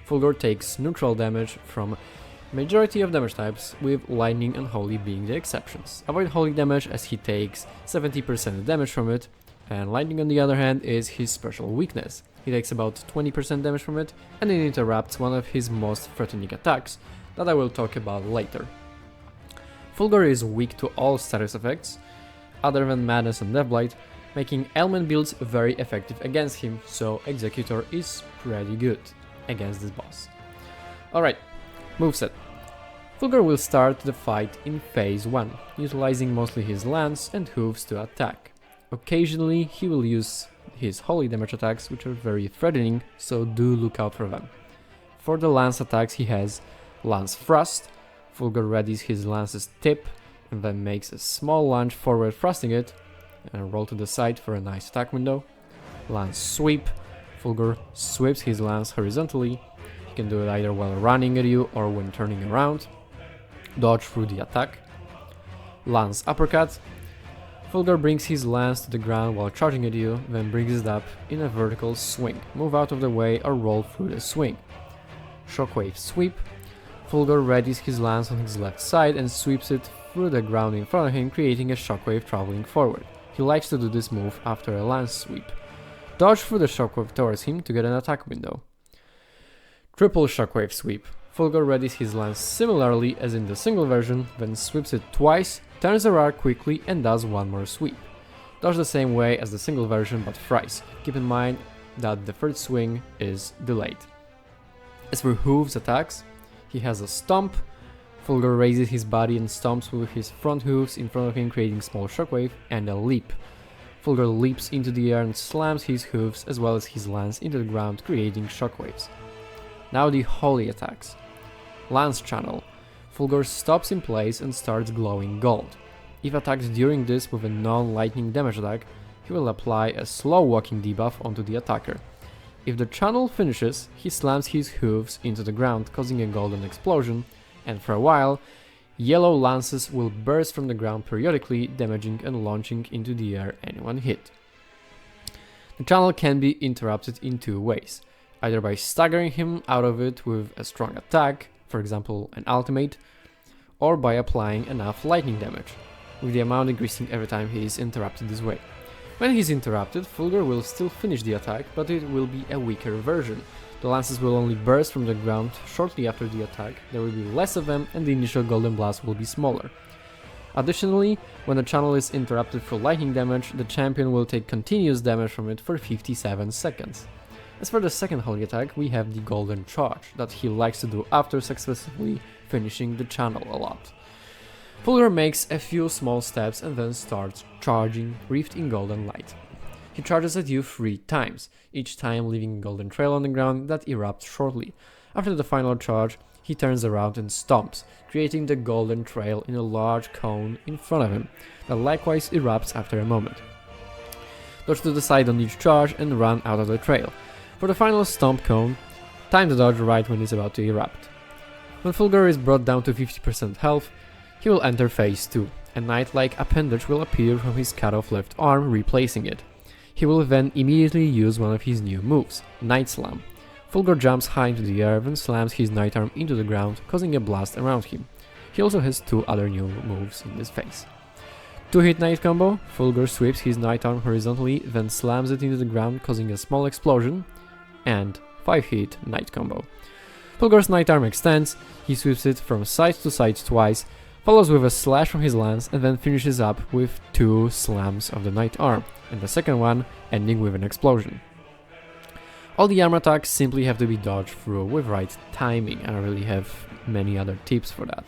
Fulghor takes neutral damage from majority of damage types, with lightning and holy being the exceptions. Avoid holy damage as he takes 70% damage from it, and lightning on the other hand is his special weakness. He takes about 20% damage from it, and it interrupts one of his most threatening attacks that I will talk about later. Fulghor is weak to all status effects, other than Madness and Deathblight, making ailment builds very effective against him, so Executor is pretty good against this boss. Alright, moveset. Fulghor will start the fight in phase 1, utilizing mostly his lance and hooves to attack. Occasionally he will use his holy damage attacks, which are very threatening, so do look out for them. For the lance attacks he has Lance Thrust. Fulghor readies his lance's tip and then makes a small lunge forward, thrusting it, and roll to the side for a nice attack window. Lance Sweep. Fulghor sweeps his lance horizontally. He can do it either while running at you or when turning around. Dodge through the attack. Lance Uppercut. Fulghor brings his lance to the ground while charging at you, then brings it up in a vertical swing. Move out of the way or roll through the swing. Shockwave Sweep. Fulghor readies his lance on his left side and sweeps it through the ground in front of him, creating a shockwave traveling forward. He likes to do this move after a lance sweep. Dodge through the shockwave towards him to get an attack window. Triple Shockwave Sweep. Fulghor readies his lance similarly as in the single version, then sweeps it twice, turns around quickly and does one more sweep. Dodge the same way as the single version but thrice. Keep in mind that the third swing is delayed. As for hooves attacks, he has a Stomp. Fulghor raises his body and stomps with his front hooves in front of him, creating small shockwave, and a Leap. Fulghor leaps into the air and slams his hooves as well as his lance into the ground, creating shockwaves. Now the holy attacks. Lance Channel. Fulghor stops in place and starts glowing gold. If attacked during this with a non-lightning damage attack, he will apply a slow walking debuff onto the attacker. If the channel finishes, he slams his hooves into the ground, causing a golden explosion, and for a while, yellow lances will burst from the ground periodically, damaging and launching into the air anyone hit. The channel can be interrupted in two ways, either by staggering him out of it with a strong attack, for example an ultimate, or by applying enough lightning damage, with the amount increasing every time he is interrupted this way. When he's interrupted, Fulghor will still finish the attack, but it will be a weaker version. The lances will only burst from the ground shortly after the attack, there will be less of them and the initial golden blast will be smaller. Additionally, when the channel is interrupted for lightning damage, the champion will take continuous damage from it for 57 seconds. As for the second holy attack, we have the golden charge, that he likes to do after successfully finishing the channel a lot. Fulghor makes a few small steps and then starts charging, wreathed in golden light. He charges at you 3 times, each time leaving a golden trail on the ground that erupts shortly. After the final charge, he turns around and stomps, creating the golden trail in a large cone in front of him, that likewise erupts after a moment. Dodge to the side on each charge and run out of the trail. For the final stomp cone, time the dodge right when it's about to erupt. When Fulghor is brought down to 50% health, he will enter phase 2. A knight-like appendage will appear from his cut-off left arm, replacing it. He will then immediately use one of his new moves, Night Slam. Fulghor jumps high into the air, then slams his knight arm into the ground, causing a blast around him. He also has 2 other new moves in this phase. 2-hit knight combo. Fulghor sweeps his knight arm horizontally, then slams it into the ground, causing a small explosion. And 5-hit knight combo. Fulghor's knight arm extends, he sweeps it from side to side twice, follows with a slash from his lance, and then finishes up with 2 slams of the knight arm, and the second one ending with an explosion. All the armor attacks simply have to be dodged through with right timing. I don't really have many other tips for that.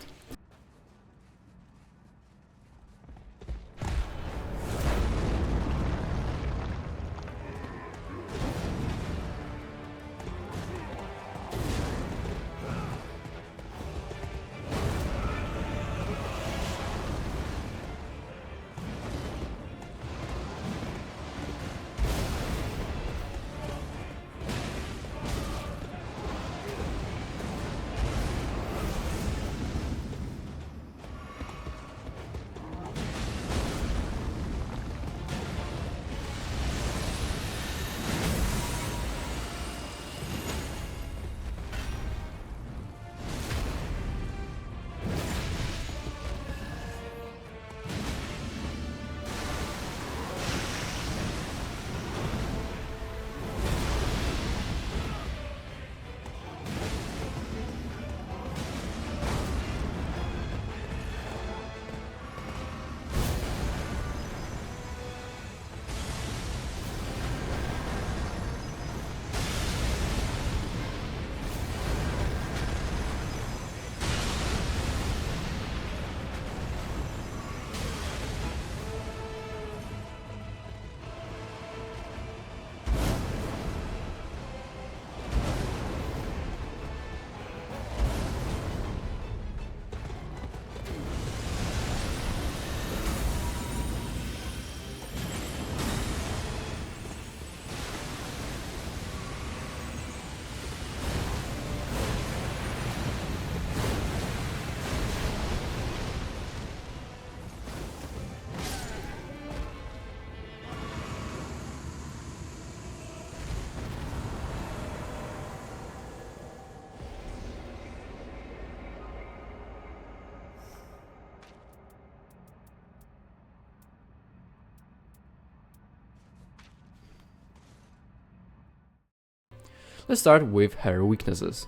Let's start with her weaknesses.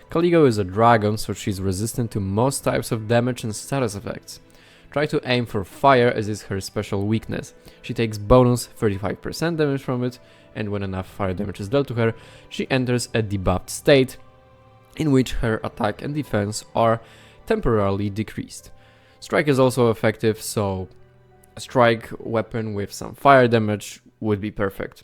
Caligo is a dragon, so she's resistant to most types of damage and status effects. Try to aim for fire, as is her special weakness. She takes bonus 35% damage from it, and when enough fire damage is dealt to her, she enters a debuffed state, in which her attack and defense are temporarily decreased. Strike is also effective, so a strike weapon with some fire damage would be perfect.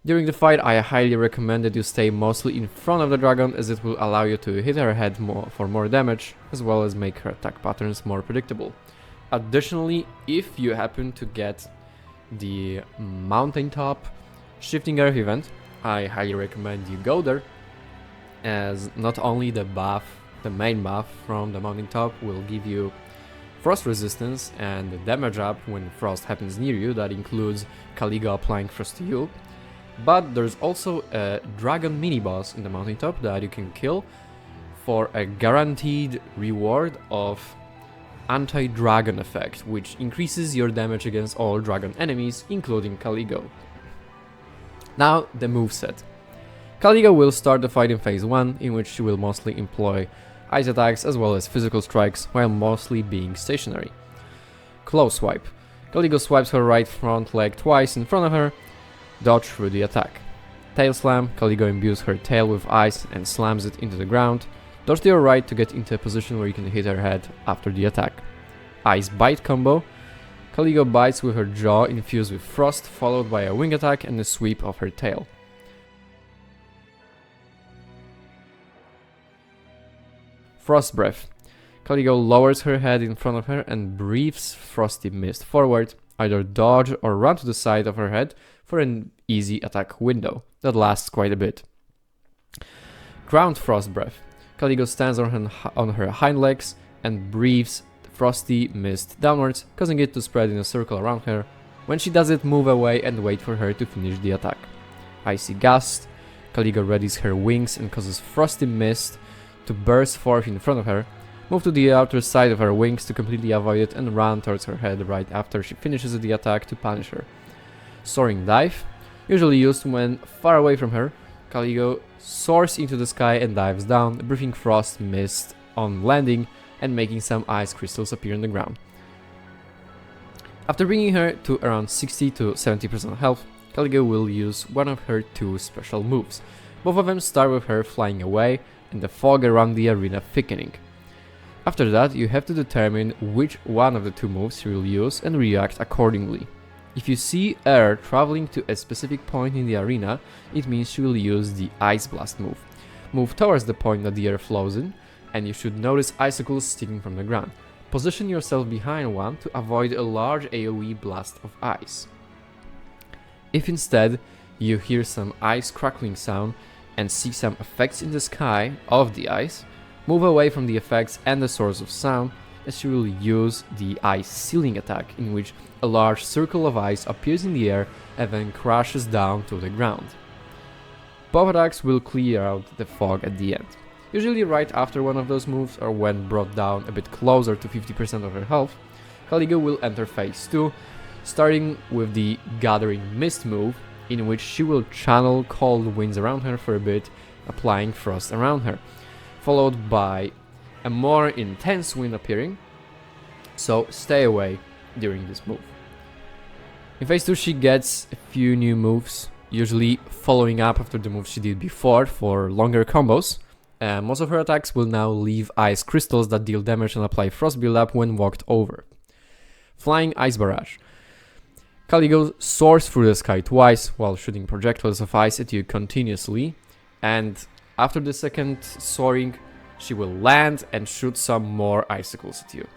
During the fight, I highly recommend that you stay mostly in front of the dragon, as it will allow you to hit her head for more damage, as well as make her attack patterns more predictable. Additionally, if you happen to get the mountaintop shifting earth event, I highly recommend you go there, as not only the main buff from the mountaintop will give you frost resistance and damage up when frost happens near you, that includes Caligo applying frost to you, but there's also a dragon mini-boss in the mountaintop that you can kill for a guaranteed reward of anti-dragon effect, which increases your damage against all dragon enemies, including Caligo. Now, the moveset. Caligo will start the fight in phase 1, in which she will mostly employ ice attacks as well as physical strikes, while mostly being stationary. Close swipe. Caligo swipes her right front leg twice in front of her, dodge through the attack. Tail slam. Caligo imbues her tail with ice and slams it into the ground. Dodge to your right to get into a position where you can hit her head after the attack. Ice bite combo. Caligo bites with her jaw infused with frost, followed by a wing attack and a sweep of her tail. Frost breath. Caligo lowers her head in front of her and breathes frosty mist forward. Either dodge or run to the side of her head for an easy attack window that lasts quite a bit. Ground frost breath. Caligo stands on her hind legs and breathes frosty mist downwards, causing it to spread in a circle around her. When she does it, move away and wait for her to finish the attack. Icy gust. Caligo readies her wings and causes frosty mist to burst forth in front of her. Move to the outer side of her wings to completely avoid it and run towards her head right after she finishes the attack to punish her. Soaring dive. Usually used when far away from her, Caligo soars into the sky and dives down, breathing frost mist on landing and making some ice crystals appear on the ground. After bringing her to around 60 to 70% health, Caligo will use one of her two special moves. Both of them start with her flying away and the fog around the arena thickening. After that, you have to determine which one of the two moves you will use and react accordingly. If you see air traveling to a specific point in the arena, it means you will use the Ice Blast move. Move towards the point that the air flows in, and you should notice icicles sticking from the ground. Position yourself behind one to avoid a large AoE blast of ice. If instead you hear some ice crackling sound and see some effects in the sky of the ice, move away from the effects and the source of sound, as you will use the ice sealing attack, in which a large circle of ice appears in the air and then crashes down to the ground. Both attacks will clear out the fog at the end. Usually right after one of those moves, or when brought down a bit closer to 50% of her health, Caligo will enter phase 2, starting with the Gathering Mist move, in which she will channel cold winds around her for a bit, applying frost around her, followed by a more intense wind appearing, so stay away during this move. In phase 2 she gets a few new moves, usually following up after the moves she did before for longer combos. Most of her attacks will now leave ice crystals that deal damage and apply frost buildup when walked over. Flying Ice Barrage. Caligo soars through the sky twice while shooting projectiles of ice at you continuously, and after the second soaring, she will land and shoot some more icicles at you.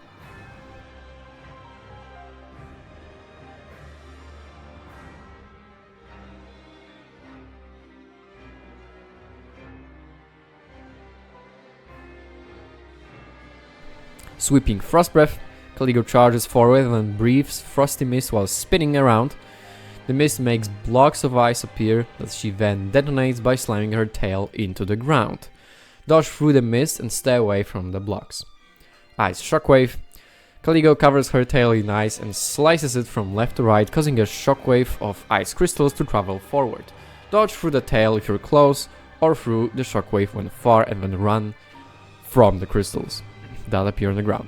Sweeping Frost Breath. Caligo charges forward and breathes frosty mist while spinning around. The mist makes blocks of ice appear that she then detonates by slamming her tail into the ground. Dodge through the mist and stay away from the blocks. Ice Shockwave. Caligo covers her tail in ice and slices it from left to right, causing a shockwave of ice crystals to travel forward. Dodge through the tail if you're close, or through the shockwave when far and then run from the crystals that appear on the ground.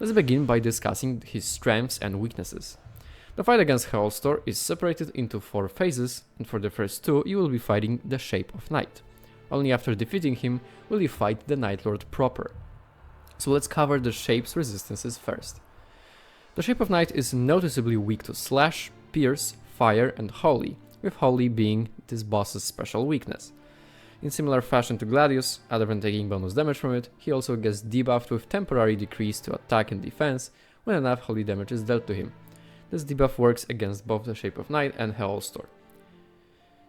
Let's begin by discussing his strengths and weaknesses. The fight against Heolstor is separated into 4 phases, and for the first 2 you will be fighting the Shape of Night. Only after defeating him will you fight the Nightlord proper. So let's cover the Shape's resistances first. The Shape of Night is noticeably weak to Slash, Pierce, Fire and Holy, with Holy being this boss's special weakness. In similar fashion to Gladius, other than taking bonus damage from it, he also gets debuffed with temporary decrease to attack and defense when enough holy damage is dealt to him. This debuff works against both the Shape of Night and Heolstor.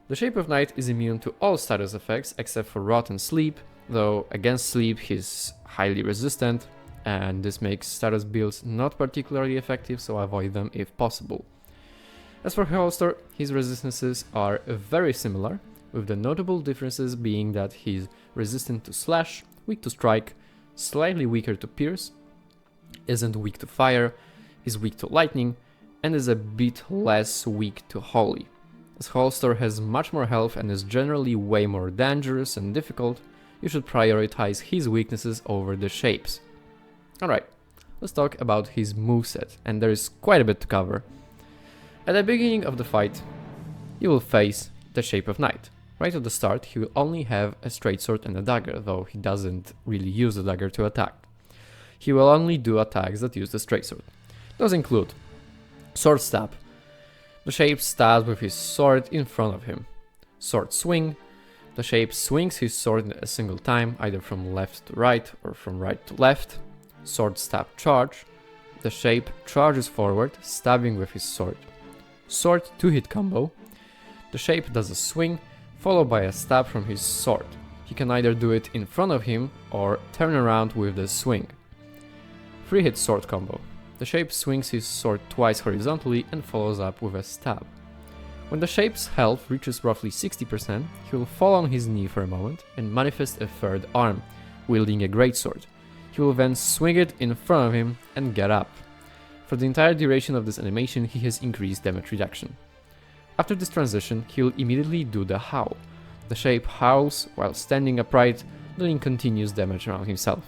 The Shape of Night is immune to all status effects except for Rot and Sleep, though against Sleep he's highly resistant, and this makes status builds not particularly effective, so avoid them if possible. As for Heolstor, his resistances are very similar, with the notable differences being that he's resistant to slash, weak to strike, slightly weaker to pierce, isn't weak to fire, is weak to lightning, and is a bit less weak to holy. As Heolstor has much more health and is generally way more dangerous and difficult, you should prioritize his weaknesses over the shapes. Alright, let's talk about his moveset, and there is quite a bit to cover. At the beginning of the fight, you will face the Shape of Night. Right at the start, he will only have a straight sword and a dagger, though he doesn't really use the dagger to attack. He will only do attacks that use the straight sword. Those include Sword Stab. The Shape stabs with his sword in front of him. Sword Swing. The Shape swings his sword a single time, either from left to right or from right to left. Sword Stab Charge. The Shape charges forward, stabbing with his sword. Sword 2-hit combo. The Shape does a swing, followed by a stab from his sword. He can either do it in front of him or turn around with the swing. 3-hit sword combo. The Shape swings his sword twice horizontally and follows up with a stab. When the Shape's health reaches roughly 60%, he will fall on his knee for a moment and manifest a third arm, wielding a greatsword. He will then swing it in front of him and get up. For the entire duration of this animation, he has increased damage reduction. After this transition, he will immediately do the Howl. The Shape howls while standing upright, dealing continuous damage around himself.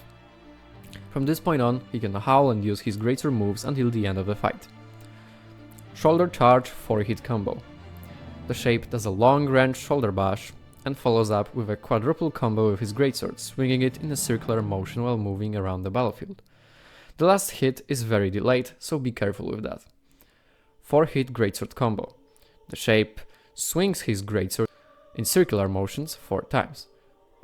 From this point on, he can howl and use his greatsword moves until the end of the fight. Shoulder Charge 4-hit combo. The Shape does a long-range shoulder bash and follows up with a quadruple combo with his greatsword, swinging it in a circular motion while moving around the battlefield. The last hit is very delayed, so be careful with that. 4-hit greatsword combo. The Shape swings his greatsword in circular motions 4 times.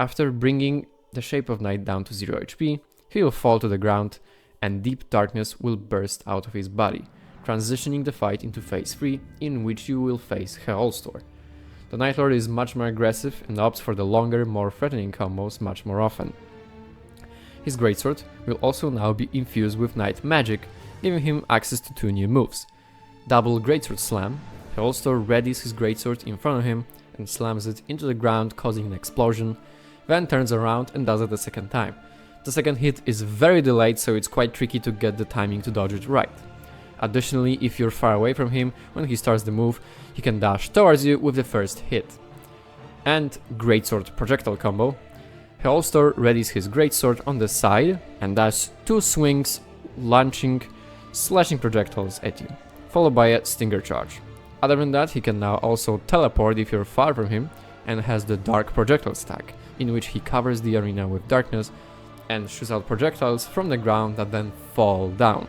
After bringing the Shape of Night down to 0 HP, he will fall to the ground and deep darkness will burst out of his body, transitioning the fight into phase 3, in which you will face Heolstor. The Nightlord is much more aggressive and opts for the longer, more threatening combos much more often. His greatsword will also now be infused with night magic, giving him access to 2 new moves. Double Greatsword Slam. Heolstor readies his greatsword in front of him and slams it into the ground, causing an explosion, then turns around and does it a second time. The second hit is very delayed, so it's quite tricky to get the timing to dodge it right. Additionally, if you're far away from him when he starts the move, he can dash towards you with the first hit. And Greatsword Projectile combo. Heolstor readies his greatsword on the side and does 2 swings, launching, slashing projectiles at you, followed by a Stinger Charge. Other than that, he can now also teleport if you're far from him, and has the Dark Projectile stack, in which he covers the arena with darkness and shoots out projectiles from the ground that then fall down.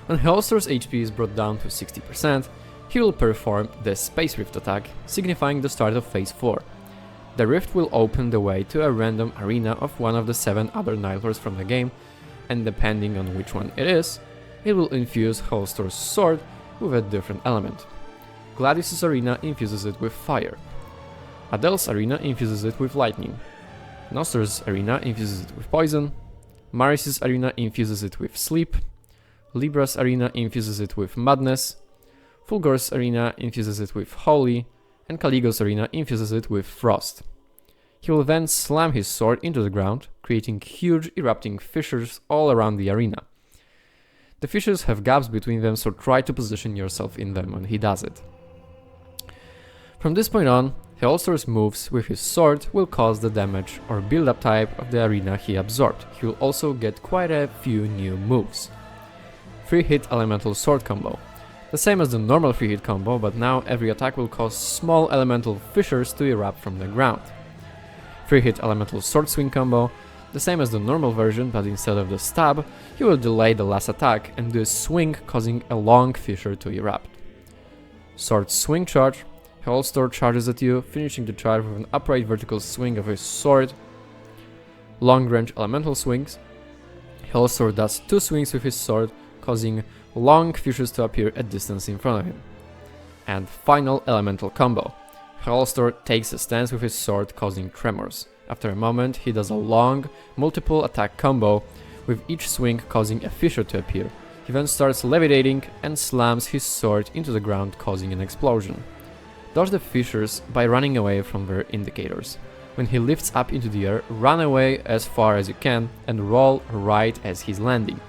When Heolstor's HP is brought down to 60%, he will perform the Space Rift attack, signifying the start of phase 4. The rift will open the way to a random arena of one of the 7 other Nightlords from the game, and depending on which one it is, it will infuse Heolstor's sword with a different element. Gladius' arena infuses it with fire. Adel's arena infuses it with lightning. Gnoster's arena infuses it with poison. Marius' arena infuses it with sleep. Libra's arena infuses it with madness. Fulghor's arena infuses it with holy. And Caligo's arena infuses it with frost. He will then slam his sword into the ground, creating huge erupting fissures all around the arena. The fissures have gaps between them, so try to position yourself in them when he does it. From this point on, Heolstor's moves with his sword will cause the damage or build-up type of the arena he absorbed. He will also get quite a few new moves. 3-hit Elemental Sword combo. The same as the normal 3-hit combo, but now every attack will cause small elemental fissures to erupt from the ground. 3-hit Elemental Sword Swing combo. The same as the normal version, but instead of the stab, he will delay the last attack and do a swing, causing a long fissure to erupt. Sword Swing Charge. Heolstor charges at you, finishing the charge with an upright vertical swing of his sword. Long range elemental swings. Heolstor does 2 swings with his sword, causing long fissures to appear at distance in front of him. And final elemental combo. Heolstor takes a stance with his sword, causing tremors. After a moment, he does a long, multiple attack combo, with each swing causing a fissure to appear. He then starts levitating and slams his sword into the ground, causing an explosion. Dodge the fissures by running away from their indicators. When he lifts up into the air, run away as far as you can and roll right as he's landing.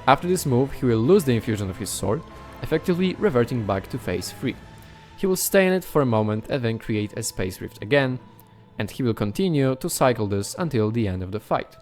After this move, he will lose the infusion of his sword, effectively reverting back to phase 3. He will stay in it for a moment and then create a space rift again, and he will continue to cycle this until the end of the fight.